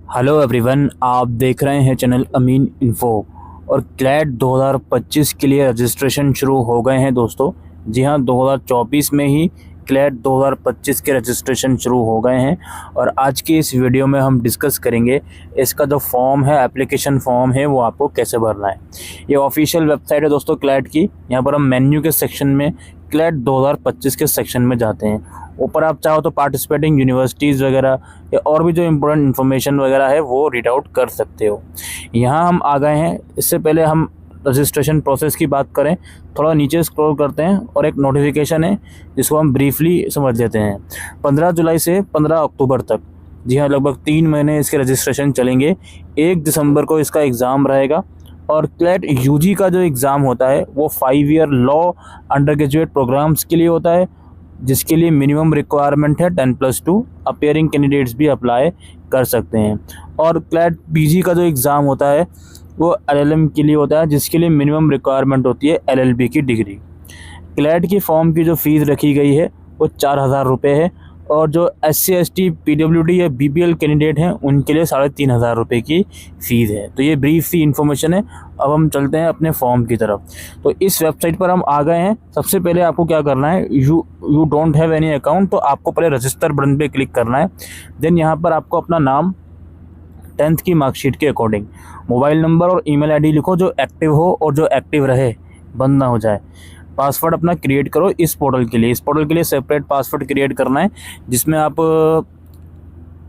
Hello everyone, आप देख रहे हैं चैनल अमीन इन्फो। और क्लैट 2025 के लिए रजिस्ट्रेशन शुरू हो गए हैं दोस्तों। जी हाँ, 2024 में ही क्लैट 2025 के रजिस्ट्रेशन शुरू हो गए हैं। और आज की इस वीडियो में हम डिस्कस करेंगे इसका जो फॉर्म है, एप्लीकेशन फॉर्म है, वो आपको कैसे भरना है। ये ऑफिशियल वेबसाइट है दोस्तों क्लैट की। यहाँ पर हम मेन्यू के सेक्शन में क्लैट 2025 के सेक्शन में जाते हैं। ऊपर आप चाहो तो पार्टिसिपेटिंग यूनिवर्सिटीज़ वगैरह या और भी जो इम्पोर्टेंट इन्फॉर्मेशन वगैरह है वो रीड आउट कर सकते हो। यहाँ हम आ गए हैं। इससे पहले हम रजिस्ट्रेशन प्रोसेस की बात करें, थोड़ा नीचे स्क्रॉल करते हैं और एक नोटिफिकेशन है जिसको हम ब्रीफली समझ लेते हैं। 15 जुलाई से 15 अक्टूबर तक, जी हाँ, लगभग 3 महीने इसके रजिस्ट्रेशन चलेंगे। 1 दिसंबर को इसका एग्ज़ाम रहेगा। और क्लैट यूजी का जो एग्ज़ाम होता है वो 5 year law undergraduate programmes के लिए होता है, जिसके लिए मिनिमम रिक्वायरमेंट है 10+2। अपेयरिंग कैंडिडेट्स भी अप्लाई कर सकते हैं। और क्लैट पीजी का जो एग्ज़ाम होता है वो एलएलएम के लिए होता है, जिसके लिए मिनिमम रिक्वायरमेंट होती है एलएलबी की डिग्री। क्लैट की फॉर्म की जो फ़ीस रखी गई है वो 4,000 रुपये है। और जो SC ST PWD या BPL कैंडिडेट हैं उनके लिए 3,500 रुपये की फ़ीस है। तो ये ब्रीफ सी इन्फॉर्मेशन है। अब हम चलते हैं अपने फॉर्म की तरफ। तो इस वेबसाइट पर हम आ गए हैं। सबसे पहले आपको क्या करना है, you don't have any account, तो आपको पहले रजिस्टर बटन पे क्लिक करना है। देन यहाँ पर आपको अपना नाम 10th की मार्कशीट के अकॉर्डिंग, मोबाइल नंबर और ईमेल आईडी लिखो जो एक्टिव हो और जो एक्टिव रहे, बंद ना हो जाए। पासवर्ड अपना क्रिएट करो इस पोर्टल के लिए। इस पोर्टल के लिए सेपरेट पासवर्ड क्रिएट करना है, जिसमें आप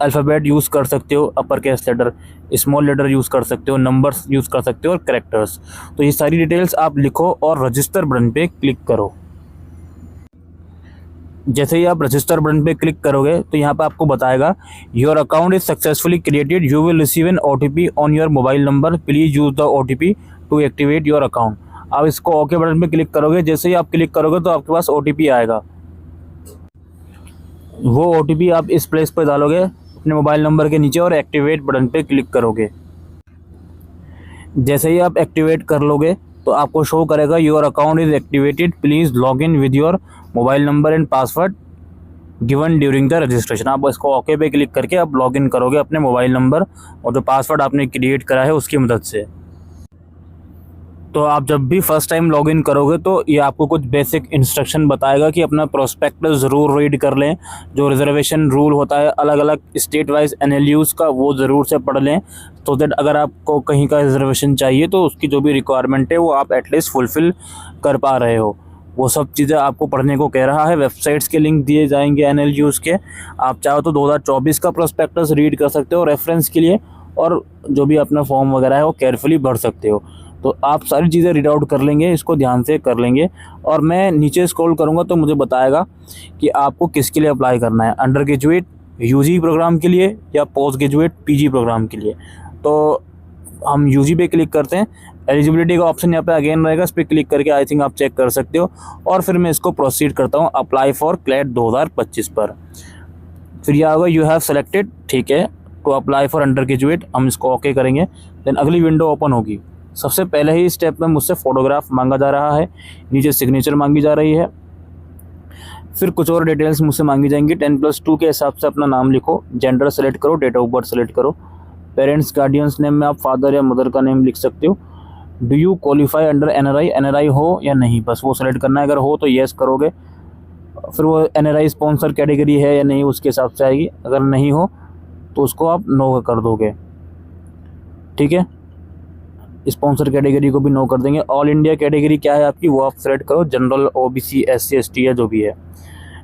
अल्फ़ाबेट यूज़ कर सकते हो, upper case letter, small letter use कर सकते हो, नंबर्स यूज़ कर सकते हो और कैरेक्टर्स। तो ये सारी डिटेल्स आप लिखो और रजिस्टर बटन पे क्लिक करो। जैसे ही आप रजिस्टर बटन पे क्लिक करोगे तो यहाँ पे आपको बताएगा your account is successfully created, you will receive an OTP on your mobile number, please use the OTP to activate your account. आप इसको ओके बटन पे क्लिक करोगे। जैसे ही आप क्लिक करोगे तो आपके पास OTP आएगा। वो OTP आप इस प्लेस पर डालोगे अपने मोबाइल नंबर के नीचे और एक्टिवेट बटन पे क्लिक करोगे। जैसे ही आप एक्टिवेट कर लोगे तो आपको शो करेगा your account is activated, please log in with your mobile number and password given during the registration. आप इसको ओके पे क्लिक करके आप लॉग इन करोगे अपने मोबाइल नंबर और जो पासवर्ड आपने क्रिएट करा है उसकी मदद से। तो आप जब भी फर्स्ट टाइम लॉगिन करोगे तो ये आपको कुछ बेसिक इंस्ट्रक्शन बताएगा कि अपना प्रोस्पेक्टस ज़रूर रीड कर लें। जो रिजर्वेशन रूल होता है अलग अलग स्टेट वाइज NLUs का, वो ज़रूर से पढ़ लें, तो दैट अगर आपको कहीं का रिजर्वेशन चाहिए तो उसकी जो भी रिक्वायरमेंट है वो आप एटलीस्ट फुलफ़िल कर पा रहे हो। वो सब चीज़ें आपको पढ़ने को कह रहा है। वेबसाइट्स के लिंक दिए जाएंगे NLUs के। आप चाहो तो 2024 का प्रोस्पेक्टस रीड कर सकते हो रेफरेंस के लिए, और जो भी अपना फॉर्म वगैरह है वो केयरफुली भर सकते हो। तो आप सारी चीज़ें रीड आउट कर लेंगे, इसको ध्यान से कर लेंगे। और मैं नीचे स्क्रॉल करूँगा तो मुझे बताएगा कि आपको किसके लिए अप्लाई करना है, अंडर ग्रेजुएट UG प्रोग्राम के लिए या पोस्ट ग्रेजुएट PG प्रोग्राम के लिए। तो हम UG पे क्लिक करते हैं। एलिजिबिलिटी का ऑप्शन यहाँ पे अगेन रहेगा, इस पर क्लिक करके आई थिंक आप चेक कर सकते हो। और फिर मैं इसको प्रोसीड करता हूँ अप्लाई फॉर क्लैट 2025 पर। फिर यह होगा यू हैव सेलेक्टेड, ठीक है, to apply for undergraduate. हम इसको ओके करेंगे। देन अगली विंडो ओपन होगी। सबसे पहले ही स्टेप में मुझसे फ़ोटोग्राफ मांगा जा रहा है, नीचे सिग्नेचर मांगी जा रही है। फिर कुछ और डिटेल्स मुझसे मांगी जाएंगी। 10+2 के हिसाब से अपना नाम लिखो, जेंडर सेलेक्ट करो, डेट ऑफ बर्थ सेलेक्ट करो। पेरेंट्स गार्डियंस नेम में आप फादर या मदर का नेम लिख सकते हो। Do you qualify under NRI हो या नहीं, बस वो सेलेक्ट करना है। अगर हो तो येस करोगे। फिर वो NRI स्पॉन्सर कैटेगरी है या नहीं उसके हिसाब से आएगी। अगर नहीं हो तो उसको आप नो कर दोगे, ठीक है। स्पॉन्सर कैटेगरी को भी नो कर देंगे। ऑल इंडिया कैटेगरी क्या है आपकी, वो आप सेलेक्ट करो, जनरल, OBC, SC ST या जो भी है।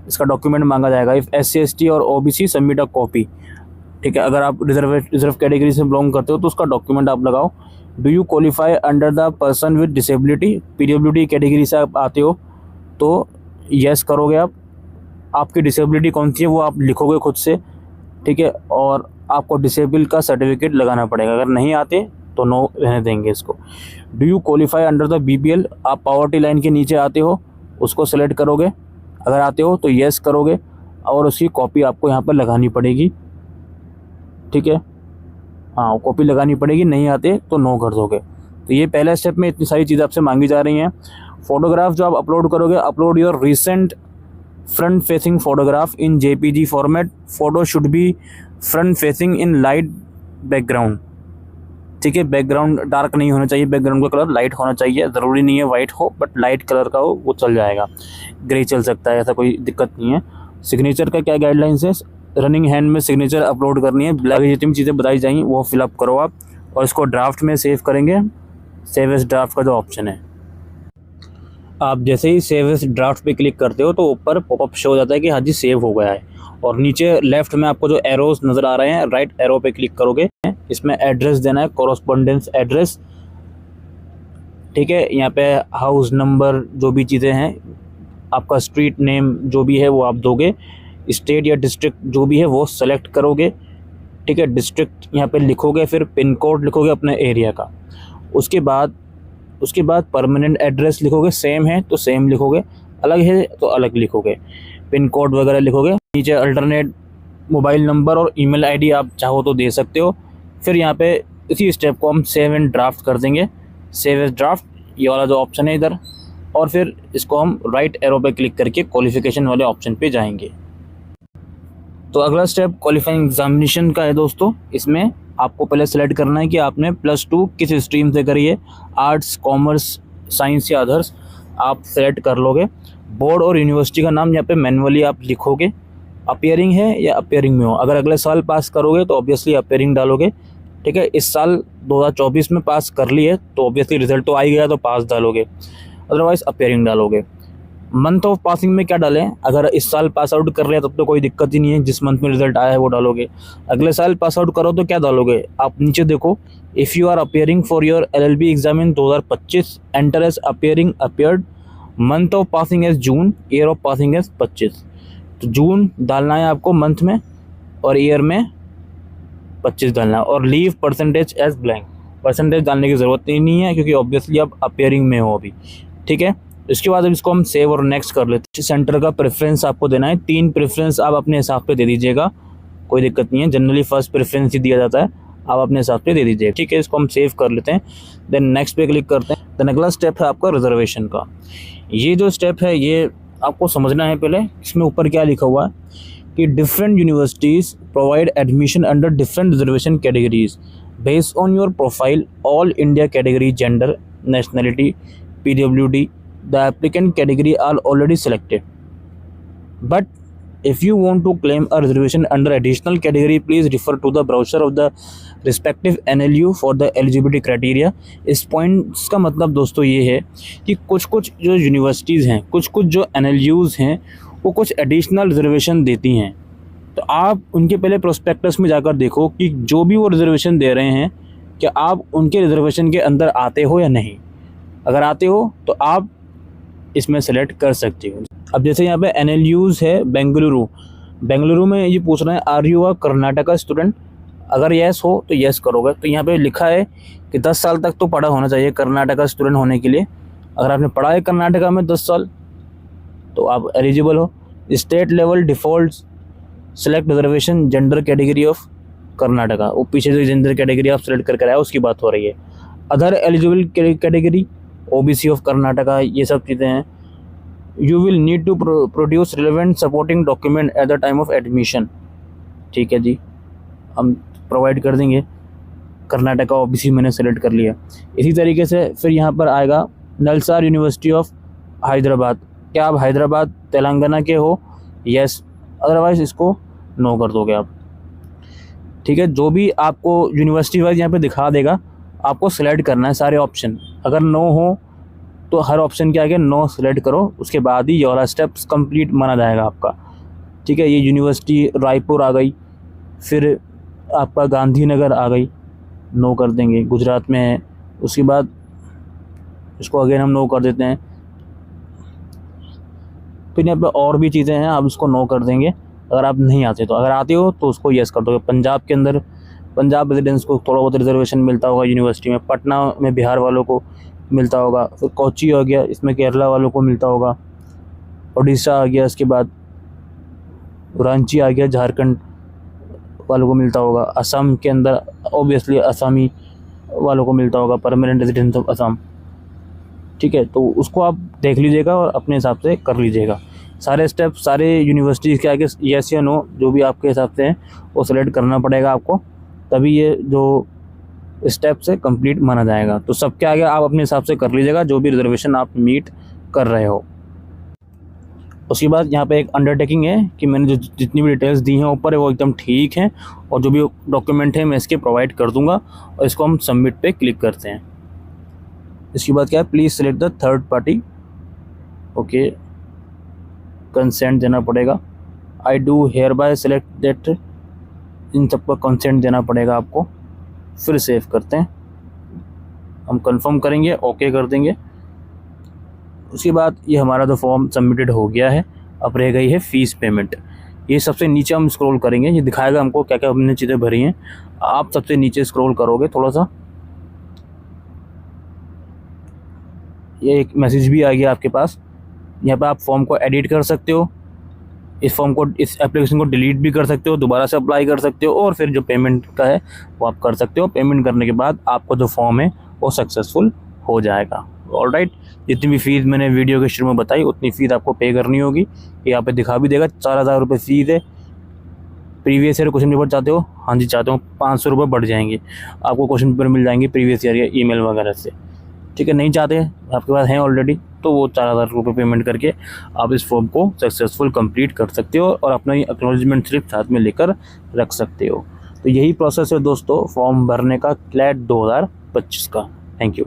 इसका डॉक्यूमेंट मांगा जाएगा। इफ़ SC ST और OBC सबमिट अ कॉपी, ठीक है। अगर आप रिजर्व कैटेगरी से बिलोंग करते हो तो उसका डॉक्यूमेंट आप लगाओ। Do you qualify under the person with disability, PWD category से आप आते हो तो येस करोगे आप। आपकी डिसेबिलिटी कौन सी है वो आप लिखोगे खुद से, ठीक है। और आपको डिसेबल का सर्टिफिकेट लगाना पड़ेगा। अगर नहीं आते तो नो रहने देंगे इसको। Do you qualify under the BPL, आप पावर्टी लाइन के नीचे आते हो, उसको सेलेक्ट करोगे। अगर आते हो तो येस करोगे और उसकी कॉपी आपको यहाँ पर लगानी पड़ेगी, ठीक है। हाँ, कॉपी लगानी पड़ेगी। नहीं आते तो नो कर दोगे। तो ये पहले स्टेप में इतनी सारी चीज़ें आपसे मांगी जा रही हैं। फ़ोटोग्राफ जो आप अपलोड करोगे, upload your recent front facing photograph in JPG format. Photo should be front facing in light background, ठीक है। बैकग्राउंड डार्क नहीं होना चाहिए, बैकग्राउंड का कलर लाइट होना चाहिए, ज़रूरी नहीं है वाइट हो, बट लाइट कलर का हो वो चल जाएगा, ग्रे चल सकता है, ऐसा कोई दिक्कत नहीं है। सिग्नेचर का क्या गाइडलाइंस है, रनिंग हैंड में सिग्नेचर अपलोड करनी है, आगे जितनी चीज़ें बताई जाएंगी वो फिलअप करो आप, और इसको ड्राफ्ट में सेव करेंगे। सेव एज ड्राफ्ट का जो ऑप्शन है, आप जैसे ही सेव एज ड्राफ्ट पे क्लिक करते हो तो ऊपर पॉपअप शो हो जाता है कि हाँ जी सेव हो गया है, और नीचे लेफ्ट में आपको जो एरोस नज़र आ रहे हैं, राइट एरो पे क्लिक करोगे, इसमें एड्रेस देना है, कॉरस्पॉन्डेंस एड्रेस, ठीक है। यहाँ पे हाउस नंबर, जो भी चीज़ें हैं, आपका स्ट्रीट नेम जो भी है वो आप दोगे, स्टेट या डिस्ट्रिक्ट जो भी है वो सेलेक्ट करोगे, ठीक है। डिस्ट्रिक्ट यहाँ पे लिखोगे, फिर पिन कोड लिखोगे अपने एरिया का, उसके बाद परमानेंट एड्रेस लिखोगे, सेम है तो सेम लिखोगे, अलग है तो अलग लिखोगे, पिन कोड वगैरह लिखोगे। नीचे अल्टरनेट मोबाइल नंबर और ईमेल आईडी आप चाहो तो दे सकते हो। फिर यहाँ पे इसी स्टेप को हम सेव एंड ड्राफ्ट कर देंगे, सेव एज ड्राफ्ट, ये वाला जो ऑप्शन है इधर, और फिर इसको हम राइट एरो पे क्लिक करके क्वालिफिकेशन वाले ऑप्शन पे जाएंगे। तो अगला स्टेप क्वालिफाइंग एग्जामिनेशन का है दोस्तों। इसमें आपको पहले सेलेक्ट करना है कि आपने +2 किस स्ट्रीम से करी है, आर्ट्स, कॉमर्स, साइंस या अदर्स, आप सेलेक्ट कर लोगे। बोर्ड और यूनिवर्सिटी का नाम यहाँ पे मैनुअली आप लिखोगे, अपीयरिंग है या अपीयरिंग में हो। अगर अगले साल पास करोगे तो ऑब्वियसली अपीयरिंग डालोगे, ठीक है। इस साल 2024 में पास कर ली है तो ऑब्वियसली रिजल्ट तो आ ही गया तो पास डालोगे, अदरवाइज अपीयरिंग डालोगे। मंथ ऑफ पासिंग में क्या डालें, अगर इस साल पास आउट कर लिया तब तो कोई दिक्कत ही नहीं है, जिस मंथ में रिजल्ट आया है वो डालोगे। अगले साल पास आउट करो तो क्या डालोगे, आप नीचे देखो, if you are appearing for your LLB exam in 2025 enter as appearing appeared, month of passing as June, year of passing as 25। तो जून डालना है आपको मंथ में, और ईयर में 25 डालना है, और leave percentage as blank, percentage डालने की ज़रूरत ही नहीं है क्योंकि ऑब्वियसली आप अपीयरिंग में हो अभी, ठीक है। इसके बाद अब इसको हम सेव और नेक्स्ट कर लेते हैं। सेंटर का प्रेफरेंस आपको देना है, 3 प्रेफरेंस आप अपने हिसाब पे दे दीजिएगा, कोई दिक्कत नहीं है, जनरली फर्स्ट प्रेफरेंस ही दिया जाता है, आप अपने हिसाब से दे दीजिए, ठीक है। इसको हम सेव कर लेते हैं, देन नेक्स्ट पे क्लिक करते हैं। देन अगला स्टेप है आपका रिजर्वेशन का। ये जो स्टेप है ये आपको समझना है पहले, इसमें ऊपर क्या लिखा हुआ है कि different universities provide admission under different reservation categories based on your profile, all India category, gender, nationality, PWD. The applicant category are already selected, but if you want to claim a reservation under additional category, please refer to the brochure of the respective NLU for the eligibility criteria. इस points का मतलब दोस्तों ये है कि कुछ जो universities हैं, कुछ जो NLUs हैं, वो कुछ एडिशनल रिजर्वेशन देती हैं। तो आप उनके पहले प्रोस्पेक्टस में जाकर देखो कि जो भी वो रिजर्वेशन दे रहे हैं क्या आप उनके रिजर्वेशन के अंदर आते हो या नहीं। अगर आते हो तो आप इसमें सेलेक्ट कर सकते हो। अब जैसे यहाँ पे NLUs है बेंगलुरु में ये पूछ रहे हैं are you a Karnataka student, अगर येस हो तो येस करोगे। तो यहाँ पे लिखा है कि 10 साल तक तो पढ़ा होना चाहिए कर्नाटका स्टूडेंट होने के लिए। अगर आपने पढ़ा है कर्नाटका में 10 साल तो आप एलिजिबल हो। State level default select reservation gender category of Karnataka, वो पीछे जो जेंडर कैटेगरी आप सेलेक्ट करके आया उसकी बात हो रही है। Other eligible category OBC of Karnataka, ये सब चीज़ें हैं। You will need to produce relevant supporting document at the time of admission, ठीक है जी, हम प्रोवाइड कर देंगे। कर्नाटका OBC मैंने सेलेक्ट कर लिया। इसी तरीके से फिर यहाँ पर आएगा नलसार यूनिवर्सिटी ऑफ हैदराबाद, क्या आप हैदराबाद तेलंगाना के हो, यस, अदरवाइज इसको नो कर दोगे आप, ठीक है। जो भी आपको यूनिवर्सिटी वाइज यहाँ पे दिखा देगा आपको सेलेक्ट करना है सारे ऑप्शन। अगर नो हो तो हर ऑप्शन के आगे नो सेलेक्ट करो, उसके बाद ही ये वाला स्टेप्स कंप्लीट माना जाएगा आपका, ठीक है। ये यूनिवर्सिटी रायपुर आ गई, फिर आपका गांधीनगर आ गई, नो कर देंगे, गुजरात में है। उसके बाद इसको अगेन हम नो कर देते हैं। फिर यहाँ पे और भी चीज़ें हैं, आप उसको नो कर देंगे अगर आप नहीं आते तो। अगर आते हो तो उसको येस कर दोगे। पंजाब के अंदर पंजाब रेजिडेंट्स को थोड़ा बहुत रिजर्वेशन मिलता होगा यूनिवर्सिटी में, पटना में बिहार वालों को मिलता होगा, फिर कोची हो गया, इसमें केरला वालों को मिलता होगा, उड़ीसा आ गया, इसके बाद रांची आ गया, झारखंड वालों को मिलता होगा, असम के अंदर ऑब्वियसली असमी वालों को मिलता होगा, परमानेंट रेजिडेंट्स ऑफ असम, ठीक है। तो उसको आप देख लीजिएगा और अपने हिसाब से कर लीजिएगा। सारे स्टेप सारे यूनिवर्सिटीज़ के आगे येस या नो जो भी आपके हिसाब से हैं वो सेलेक्ट करना पड़ेगा आपको, तभी ये जो स्टेप से कंप्लीट माना जाएगा। तो सबके आगे आप अपने हिसाब से कर लीजिएगा जो भी रिजर्वेशन आप मीट कर रहे हो। उसके बाद यहाँ पे एक अंडरटेकिंग है कि मैंने जो जितनी भी डिटेल्स दी हैं ऊपर है वो एकदम ठीक हैं, और जो भी डॉक्यूमेंट है मैं इसके प्रोवाइड कर दूंगा, और इसको हम सबमिट पे क्लिक करते हैं। इसके बाद क्या है, please select the third party. Okay, consent देना पड़ेगा। I do hereby select that, इन सबका कंसेंट देना पड़ेगा आपको। फिर सेव करते हैं, हम कंफर्म करेंगे, ओके कर देंगे। उसके बाद ये हमारा जो फॉर्म सबमिटेड हो गया है। अब रह गई है फ़ीस पेमेंट। ये सबसे नीचे हम स्क्रॉल करेंगे, ये दिखाएगा हमको क्या क्या हमने चीज़ें भरी हैं। आप सबसे नीचे स्क्रॉल करोगे थोड़ा सा, ये एक मैसेज भी आ गया आपके पास। यहाँ पे आप फॉर्म को एडिट कर सकते हो, इस फॉर्म को, इस एप्लीकेशन को डिलीट भी कर सकते हो, दोबारा से अप्लाई कर सकते हो, और फिर जो पेमेंट का है वो आप कर सकते हो। पेमेंट करने के बाद आपका जो फॉर्म है वो सक्सेसफुल हो जाएगा। ऑलराइट, जितनी भी फीस मैंने वीडियो के शुरू में बताई उतनी फ़ीस आपको पे करनी होगी। ये यहाँ पे दिखा भी देगा, 4000 रुपये फ़ीस है। प्रीवियस ईयर क्वेश्चन पेपर चाहते हो? हाँ जी चाहते हो, 500 रुपये बढ़ जाएंगे, आपको क्वेश्चन पेपर मिल जाएंगे प्रीवियस ईयर या ईमेल वगैरह से। ठीक है, नहीं चाहते आपके पास हैं ऑलरेडी, तो वो 4000 रुपये पेमेंट करके आप इस फॉर्म को सक्सेसफुल कंप्लीट कर सकते हो और अपना एक्नॉलेजमेंट स्लिप साथ में लेकर रख सकते हो। तो यही प्रोसेस है दोस्तों फॉर्म भरने का क्लैट 2025 का। Thank you.